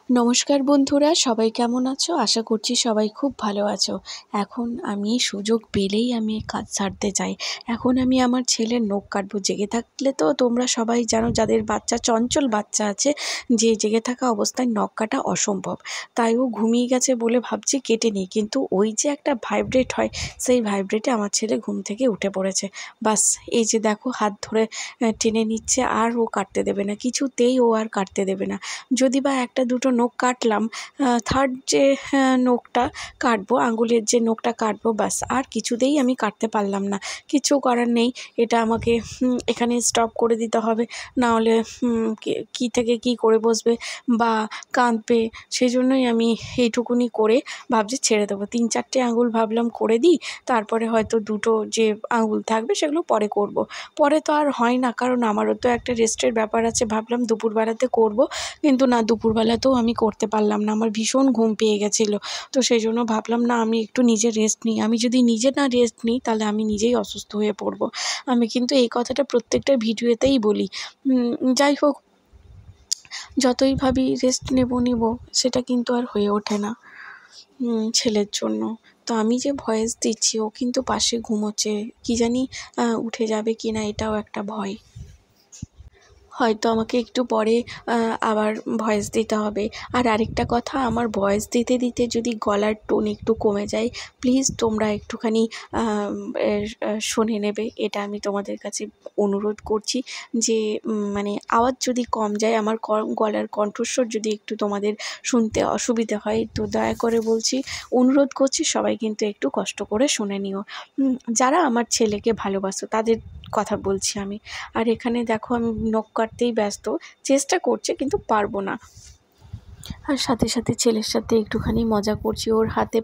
নমস্কার বন্ধুরা, সবাই কেমন আছো? আশা করছি সবাই খুব ভালো আছো। এখন আমি সুযোগ পেলেই আমি কাজ সারতে চাই। এখন আমি আমার ছেলের নখ কাটবো। জেগে থাকলে তো তোমরা সবাই জানো, যাদের বাচ্চা চঞ্চল বাচ্চা আছে, যে জেগে থাকা অবস্থায় নখ কাটা অসম্ভব। তাই ও ঘুমিয়ে গেছে বলে ভাবছি কেটে নিই, কিন্তু ওই যে একটা ভাইব্রেট হয়, সেই ভাইব্রেটে আমার ছেলে ঘুম থেকে উঠে পড়েছে। বাস, এই যে দেখো হাত ধরে টেনে নিচ্ছে, আর ও কাটতে দেবে না, কিছুতেই ও আর কাটতে দেবে না। যদি বা একটা দুটো নখ কাটলাম, থার্ড যে নখটা কাটবো, আঙুলের যে নখটা কাটবো, ব্যাস আর কিছুতেই আমি কাটতে পারলাম না। কিছু করার নেই, এটা আমাকে এখানে স্টপ করে দিতে হবে, না হলে কী থেকে কী করে বসবে বা কাঁদবে। সেই জন্যই আমি এইটুকুনি করে ভাবছি ছেড়ে দেবো। 3-4টে আঙুল ভাবলাম করে দিই, তারপরে হয়তো দুটো যে আঙুল থাকবে সেগুলো পরে করব। পরে তো আর হয় না, কারণ আমারও তো একটা রেস্টের ব্যাপার আছে। ভাবলাম দুপুরবেলাতে করব, কিন্তু না, দুপুরবেলাতেও আমি করতে পারলাম না, আমার ভীষণ ঘুম পেয়ে গেছিলো। তো সেই জন্য ভাবলাম না, আমি একটু নিজে রেস্ট নিই। আমি যদি নিজে না রেস্ট নিই, তাহলে আমি নিজেই অসুস্থ হয়ে পড়বো। আমি কিন্তু এই কথাটা প্রত্যেকটা ভিডিওতেই বলি। যাই হোক, যতই ভাবি রেস্ট নেব, সেটা কিন্তু আর হয়ে ওঠে না ছেলের জন্য। তো আমি যে ভয়েস দিচ্ছি, ও কিন্তু পাশে ঘুমোচ্ছে, কি জানি উঠে যাবে কি না, এটাও একটা ভয়। হয়তো আমাকে একটু পরে আবার ভয়েস দিতে হবে। আর আরেকটা কথা, আমার ভয়েস দিতে দিতে যদি গলার টোন একটু কমে যায়, প্লিজ তোমরা একটুখানি শুনে নেবে। এটা আমি তোমাদের কাছে অনুরোধ করছি যে মানে আওয়াজ যদি কম যায়, আমার গলার কণ্ঠস্বর যদি একটু তোমাদের শুনতে অসুবিধে হয়, তো দয়া করে বলছি, অনুরোধ করছি, সবাই কিন্তু একটু কষ্ট করে শুনে নিও। যারা আমার ছেলেকে ভালোবাসো তাদের কথা বলছি আমি। আর এখানে দেখো আমি নখ কাটতেই ব্যস্ত, চেষ্টা করছি কিন্তু পারবো না। আর সাথে সাথে ছেলের সাথে একটুখানি মজা করছি, ওর হাতে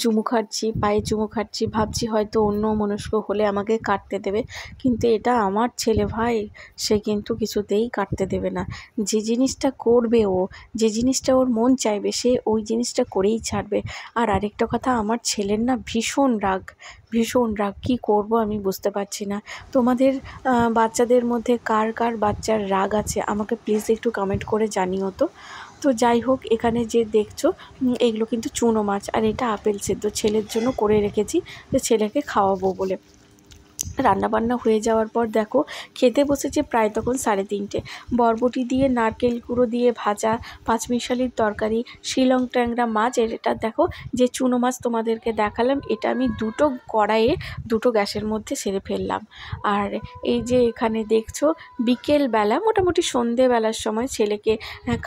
চুমু খাচ্ছি, পায়ে চুমু খাচ্ছি। ভাবছি হয়তো অন্য মনস্ক হলে আমাকে কাটতে দেবে, কিন্তু এটা আমার ছেলে ভাই, সে কিন্তু কিছুতেই কাটতে দেবে না। যে জিনিসটা করবে ও, যে জিনিসটা ওর মন চাইবে, সে ওই জিনিসটা করেই ছাড়বে। আর আরেকটা কথা, আমার ছেলের না ভীষণ রাগ, ভীষণ রাগ। কী করব আমি বুঝতে পারছি না। তোমাদের বাচ্চাদের মধ্যে কার কার বাচ্চার রাগ আছে, আমাকে প্লিজ একটু কমেন্ট করে জানিও তো। তো যাই হোক, এখানে যে দেখছো এগুলো কিন্তু চুনো মাছ, আর এটা আপেল সেদ্ধ ছেলের জন্য করে রেখেছি, যে ছেলেকে খাওয়াবো বলে। রান্নাবান্না হয়ে যাওয়ার পর দেখো খেতে বসেছে প্রায় তখন 3:30। বরবটি দিয়ে, নারকেল কুড়ো দিয়ে ভাজা, পাঁচমিশালির তরকারি, শিলং ট্যাংরা মাছ। এটা দেখো যে চুনো মাছ তোমাদেরকে দেখালাম, এটা আমি দুটো কড়াইয়ে, দুটো গ্যাসের মধ্যে সেরে ফেললাম। আর এই যে এখানে দেখছো, বিকেলবেলা মোটামুটি সন্ধেবেলার সময় ছেলেকে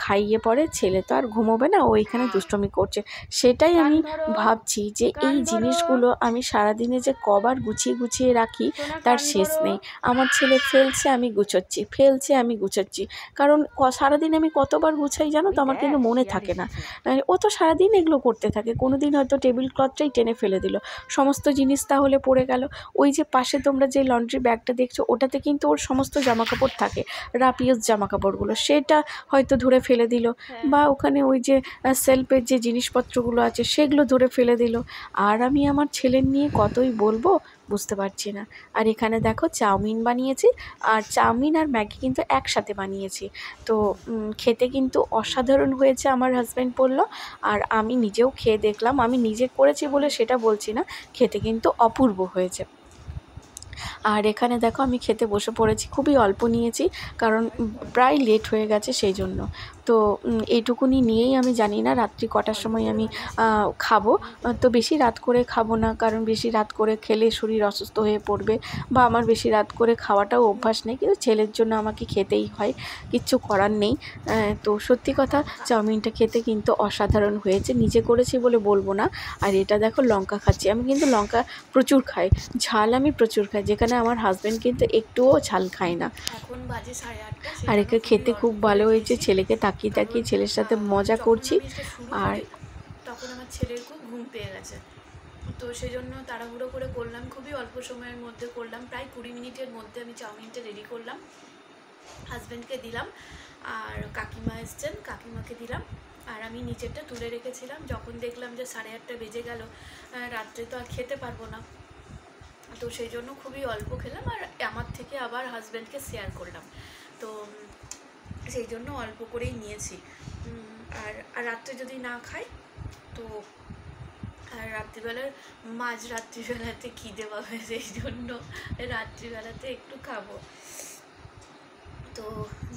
খাইয়ে পরে, ছেলে তো আর ঘুমোবে না, ও এখানে দুষ্টুমি করছে। সেটাই আমি ভাবছি যে এই জিনিসগুলো আমি সারাদিনে যে কবার গুছিয়ে গুছিয়ে রাখি, তার শেষ নেই। আমার ছেলে ফেলছে, আমি গুছোচ্ছি, ফেলছে, আমি গুছোচ্ছি। কারণ সারাদিন আমি কতবার গুছাই জানো তো, আমার কিন্তু মনে থাকে না। ও তো সারাদিন এগুলো করতে থাকে, কোনো দিন হয়তো টেবিল ক্লথটাই টেনে ফেলে দিল, সমস্ত জিনিস তাহলে পড়ে গেল। ওই যে পাশে তোমরা যে লন্ড্রি ব্যাগটা দেখছো, ওটাতে কিন্তু ওর সমস্ত জামাকাপড় থাকে, রাফ ইউজ জামাকাপড়গুলো, সেটা হয়তো ধরে ফেলে দিল। বা ওখানে ওই যে সেলফের যে জিনিসপত্রগুলো আছে, সেগুলো ধরে ফেলে দিল। আর আমি আমার ছেলের নিয়ে কতই বলবো, বুঝতে পারছি না। আর এখানে দেখো চাউমিন বানিয়েছি, আর চাউমিন আর ম্যাগি কিন্তু একসাথে বানিয়েছি। তো খেতে কিন্তু অসাধারণ হয়েছে, আমার হাজব্যান্ড বলল। আর আমি নিজেও খেয়ে দেখলাম, আমি নিজে করেছি বলে সেটা বলছি না, খেতে কিন্তু অপূর্ব হয়েছে। আর এখানে দেখো আমি খেতে বসে পড়েছি, খুবই অল্প নিয়েছি, কারণ প্রায় লেট হয়ে গেছে সেই জন্য। তো এইটুকুনি নিয়েই, আমি জানি না রাত্রি কটার সময় আমি খাবো। তো বেশি রাত করে খাবো না, কারণ বেশি রাত করে খেলে শরীর অসুস্থ হয়ে পড়বে, বা আমার বেশি রাত করে খাওয়াটাও অভ্যাস নেই, কিন্তু ছেলের জন্য আমাকে খেতেই হয়, কিচ্ছু করার নেই। তো সত্যি কথা, চাউমিনটা খেতে কিন্তু অসাধারণ হয়েছে, নিজে করেছি বলে বলবো না। আর এটা দেখো লঙ্কা খাচ্ছি, আমি কিন্তু লঙ্কা প্রচুর খাই, ঝাল আমি প্রচুর খাই, যেখানে আমার হাজব্যান্ড কিন্তু একটুও ঝাল খায় না। এখন বাজে 8:30। আর একে খেতে খুব ভালো হয়েছে, ছেলেকে তাকিয়ে তাকিয়ে ছেলের সাথে মজা যখন করছি। আমি এটা শুরু আর করি, তখন আমার ছেলের খুব ঘুম পেয়ে গেছে। তো সেই জন্য তাড়াহুড়ো করে করলাম, খুবই অল্প সময়ের মধ্যে করলাম, প্রায় 20 মিনিটের মধ্যে আমি চাউমিনটা রেডি করলাম, হাজব্যান্ডকে দিলাম, আর কাকিমা এসছেন, কাকিমাকে দিলাম। আর আমি নিচেরটা তুলে রেখেছিলাম, যখন দেখলাম যে 8:30 বেজে গেল, রাত্রে তো আর খেতে পারবো না, তো সেই জন্য খুবই অল্প খেলাম, আর আমার থেকে আবার হাজব্যান্ডকে শেয়ার করলাম, তো সেই জন্য অল্প করেই নিয়েছি। আর আর রাত্রে যদি না খাই তো আর রাত্রিবেলার রাত্রিবেলাতে খিদে পাবে, সেই জন্য রাত্রিবেলাতে একটু খাবো। তো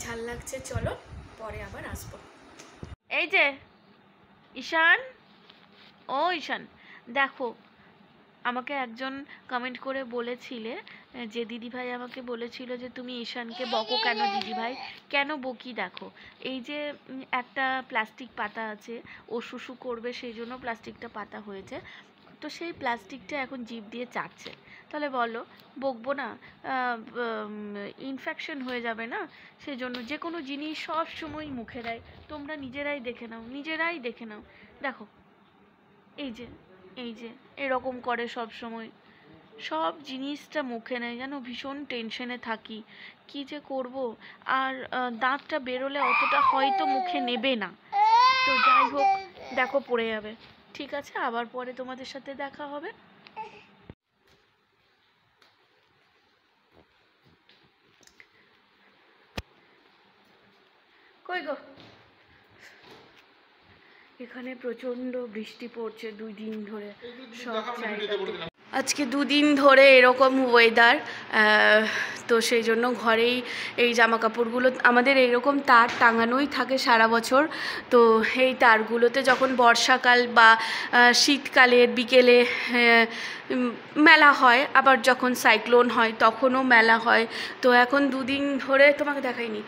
ঝাল লাগছে, চলো পরে আবার আসবো। এই যে ঈশান, ও ঈশান দেখো, আমাকে একজন কমেন্ট করে বলেছিলে যে দিদিভাই আমাকে বলেছিল যে তুমি ঈশানকে বকো কেন দিদিভাই, কেন বকি দেখো, এই যে একটা প্লাস্টিক পাতা আছে, ও শুশু করবে সেই জন্য প্লাস্টিকটা পাতা হয়েছে, তো সেই প্লাস্টিকটা এখন জিভ দিয়ে চাটছে, তাহলে বলো বকবো না? ইনফেকশন হয়ে যাবে না? সেই জন্য যে কোনো জিনিস সব সময় মুখে দেয়, তোমরা নিজেরাই দেখে নাও, দেখো এই যে এরকম করে সব সময়, সব জিনিসটা মুখে নেয়, যেন ভীষণ টেনশনে থাকি কি যে করব। আর দাঁতটা বেরোলে অতটা হয়তো মুখে নেবে না, তো যাই হোক দেখো পড়ে যাবে। ঠিক আছে, আবার পরে তোমাদের সাথে দেখা হবে। কই গো, এখানে প্রচন্ড বৃষ্টি পড়ছে 2 দিন ধরে, সব জায়গায় আজকে 2 দিন ধরে এরকম ওয়েদার, তো সেই জন্য ঘরেই এই জামা কাপড়গুলো আমাদের এইরকম তার টাঙানোই থাকে সারা বছর। তো এই তারগুলোতে যখন বর্ষাকাল বা শীতকালের বিকেলে মেলা হয়, আবার যখন সাইক্লোন হয় তখনও মেলা হয়। তো এখন 2 দিন ধরে তোমাকে দেখাইনি,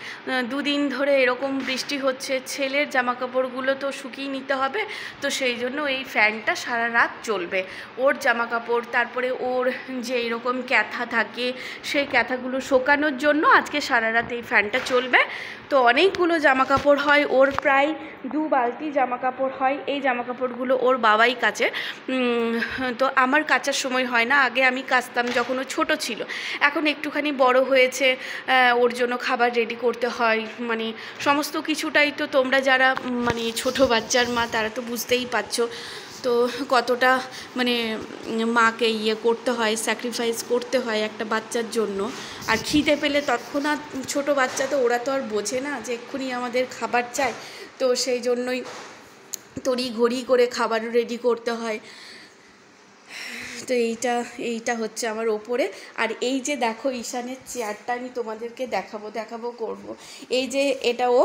2 দিন ধরে এরকম বৃষ্টি হচ্ছে, ছেলের জামা কাপড়গুলো তো শুকিয়ে নিতে হবে, তো সেই জন্য এই ফ্যানটা সারা রাত চলবে। ওর জামা কাপড়, তারপরে ওর যে এরকম ক্যাথা থাকে সেই ক্যাথাগুলো শোকানোর জন্য আজকে সারা রাত এই ফ্যানটা চলবে। তো অনেকগুলো জামা কাপড় হয়, ওর প্রায় 2 বালতি জামা কাপড় হয়। এই জামা কাপড়গুলো ওর বাবাই কাচে, তো আমার কাচার সময় হয় না, আগে আমি কাচতাম যখন ও ছোটো ছিল, এখন একটুখানি বড় হয়েছে, ওর জন্য খাবার রেডি করতে হয়, মানে সমস্ত কিছুটাই তো তোমরা যারা মানে ছোটো বাচ্চার মা তারা তো বুঝতেই পারছো, তো কতটা মানে মাকে করতে হয়, স্যাক্রিফাইস করতে হয় একটা বাচ্চার জন্য। আর খিদে পেলে তৎক্ষণাৎ ছোটো বাচ্চা তো ওরা তো আর বোঝে না যে এক্ষুনি আমাদের খাবার চাই, তো সেই জন্যই তড়ি ঘড়ি করে খাবার রেডি করতে হয়। তো এইটা হচ্ছে আমার ওপরে। আর এই যে দেখো ঈশানের চেয়ারটা আমি তোমাদেরকে দেখাবো করব। এই যে এটা ও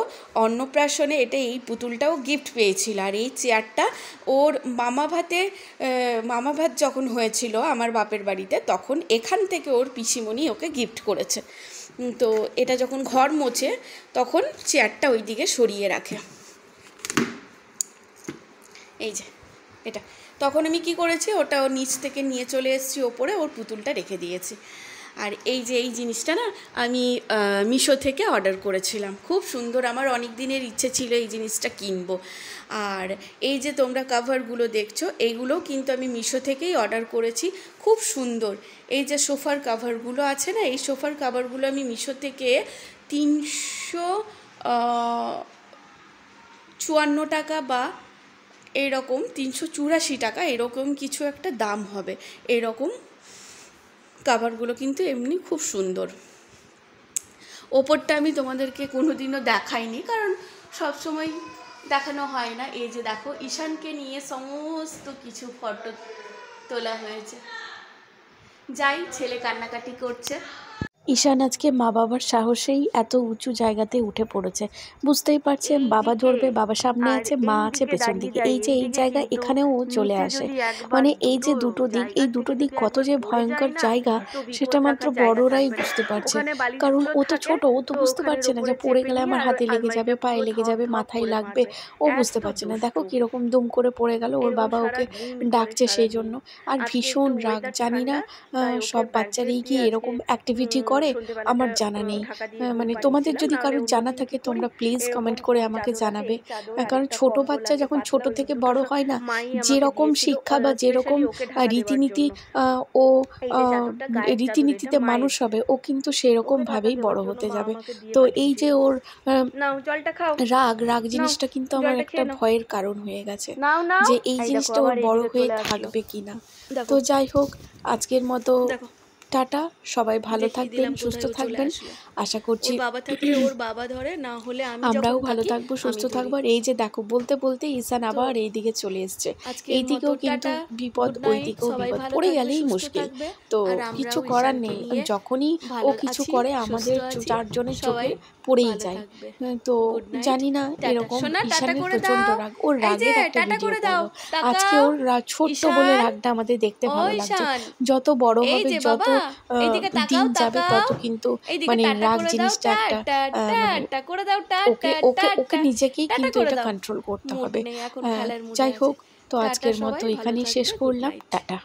অন্নপ্রাশনে এই পুতুলটাও গিফট পেয়েছিল, আর এই চেয়ারটা ওর মামা ভাত যখন হয়েছিল আমার বাপের বাড়িতে, তখন এখান থেকে ওর পিসিমণি ওকে গিফট করেছে। তো এটা যখন ঘর মোছে তখন চেয়ারটা ওই দিকে সরিয়ে রাখে, এই যে এটা, তখন আমি কি করেছি, ওটা ওর নিচ থেকে নিয়ে চলে এসেছি ওপরে, ওর পুতুলটা রেখে দিয়েছি। আর এই যে এই জিনিসটা না আমি মিশো থেকে অর্ডার করেছিলাম, খুব সুন্দর, আমার অনেক দিনের ইচ্ছে ছিল এই জিনিসটা কিনবো। আর এই যে তোমরা কাভারগুলো দেখছো, এইগুলোও কিন্তু আমি মিশো থেকেই অর্ডার করেছি, খুব সুন্দর। এই যে সোফার কাভারগুলো আছে না, এই সোফার কাভারগুলো আমি মিশো থেকে 354 টাকা বা এরকম 384 টাকা এরকম কিছু একটা দাম হবে। এরকম কাভারগুলো কিন্তু এমনি খুব সুন্দর। ওপরটা আমি তোমাদেরকে কোনোদিনও দেখাইনি, কারণ সবসময় দেখানো হয় না। এই যে দেখো, ঈশানকে নিয়ে সমস্ত কিছু ফটো তোলা হয়েছে। যাই, ছেলে কান্নাকাটি করছে। ঈশান আজকে মা বাবার সাহসেই এত উঁচু জায়গাতে উঠে পড়েছে, বুঝতেই পারছেন, বাবা ধরবে, বাবা সামনে আছে, মা আছে পেছন দিকে, এই যে এই জায়গা, এখানেও ও চলে আসে। মানে এই যে দুটো দিক কত যে ভয়ঙ্কর জায়গা সেটা মাত্র বড়রাই বুঝতে পারছে, কারণ ও তো ছোট, ও তো বুঝতে পারছে না যে পড়ে গেলে আমার হাতে লেগে যাবে, পায়ে লেগে যাবে, মাথায় লাগবে, ও বুঝতে পারছে না। দেখো কিরকম দুম করে পড়ে গেল, ওর বাবা ওকে ডাকছে সেই জন্য। আর ভীষণ রাগ, জানি না সব বাচ্চারাই কি এরকম অ্যাক্টিভিটি করে, আমার জানা নেই। মানে তোমাদের যদি কারোর জানা থাকে তোমরা প্লিজ কমেন্ট করে আমাকে জানাবে, কারণ ছোট বাচ্চা যখন ছোট থেকে বড় হয় না, যেরকম শিক্ষা বা যেরকম রীতিনীতি ও রীতিনীতিতে মানুষ হবে, ও কিন্তু সেরকমভাবেই বড় হতে যাবে। তো এই যে ওর রাগ জিনিসটা কিন্তু আমার একটা ভয়ের কারণ হয়ে গেছে, যে এই জিনিসটা ওর বড় হয়ে থাকবে কিনা। তো যাই হোক, আজকের মতো টাটা, সবাই ভালো দেখিয়ে থাকবেন, দিলাম সুস্থ কোথায় ও চলে থাকবেন। আসলো। আশা ওর করছি বাবা থাকলে ওর বাবা ধরে, না হলে আমি আমরাও যখন ভালো থাকি থাকবো, সুস্থ আমি ধরি। থাকবো। আর এই যে দেখো, বলতে বলতে ঈশান তো আবার এইদিকে চলে এসছে। আজকের মতো এইদিকেও কিন্তু টাটা, বিপদ, গুড নাইট, ওইদিকেও সবাই বিপদ, ভালো পড়ে থাকবে, গেলেই সুস্থ মুশকিল। থাকবে। তো আর কিছু আমরাও করার ঈশানকে নেই, নিয়ে যখনই ও ভালো কিছু আছি, করে সুস্থ আমাদের আছি, চারজনের সবাই চোখে পড়েই ভালো যায়। থাকবে। তো গুড নাইট, জানি না, টাটা। এরকম সোনা টাটা ঈশানের করে প্রচণ্ড দাও। রাগ, ওর এই যে রাগের একটা টাটা ভিডিও করে দাও, করব। আজকে তাকাও। ওর ছোট্ট বলে ঈশান, রাগটা আমাদের দেখতে ও ভালো লাগছে। ঈশান, যত বড় এই হবে, যে যত বাবা, এইদিকে দিন তাকাও যাবে, তাকাও, তত কিন্তু এইদিকে মানে টাটা রাগ করে দাও, জিনিসটা একটা টাটা মানে টাটা করে দাও, ওকে টাটা ওকে ওকে টাটা নিজেকেই টাটা কিন্তু করে এটা দাও। কন্ট্রোল করতে মুড হবে। নেই এখন, খেলার মুডে যাই আছে। হোক, তো টাটা, আজকের মতো সবাই ভালো এখানেই শেষ থাকবে, গুড করলাম। নাইট। টাটা।